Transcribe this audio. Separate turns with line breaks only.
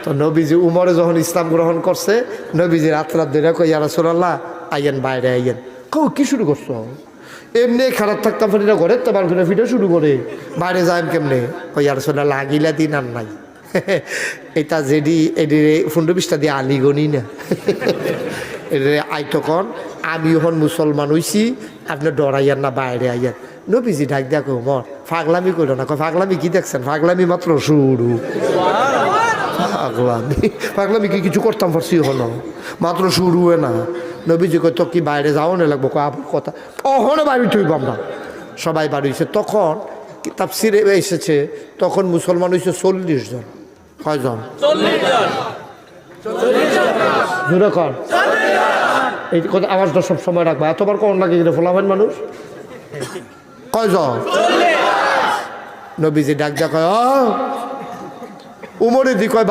তো নবীজি উমরে যখন ইসলাম গ্রহণ করছে, নবীজি রাত ধরে কই ইয়া রাসূলুল্লাহ আইয়েন বাইরে আইয়েন। কি শুরু করছো? এমনি খারাপ থাকতাম ফেরি না, ঘরে তো বার করে ফিরে শুরু করে বাইরে যাইম কেমনে? কই ইয়া রাসূলুল্লাহ আগিলা দিন আর নাই। এটা যেডি এডি 15-20টা দিয়ে আলিগনি না। এটা আইতকন আমি এখন মুসলমান হইছি, আপনি ডরাইয়ান না, বাইরে আইয়ান। নবীজি ডাক দেখো মর ফাগলামি করো না। ফাগলামি কি দেখছেন? ফাগলামি মাত্র শুরু। পাগলামি কি কিছু করতাম পারছি? হলো মাত্র শুরু হয় না। নবীজি কই তো কি বাইরে যাও না লাগবো? আবার কথা অহনে বাড়ি থইব আমরা। সবাই বাড়ি হয়েছে। তখন তাফসিরে এসেছে তখন মুসলমান হয়েছে 40 জন। কয়জন? 40 জন। জোরে কর। এই কথা আওয়াজটা সব সময় রাখবা। এতবার কোন লাগে গেলে ফলাবেন মানুষ। কয়জন? নবীজি ডাক যা কয় উমরে দি কয়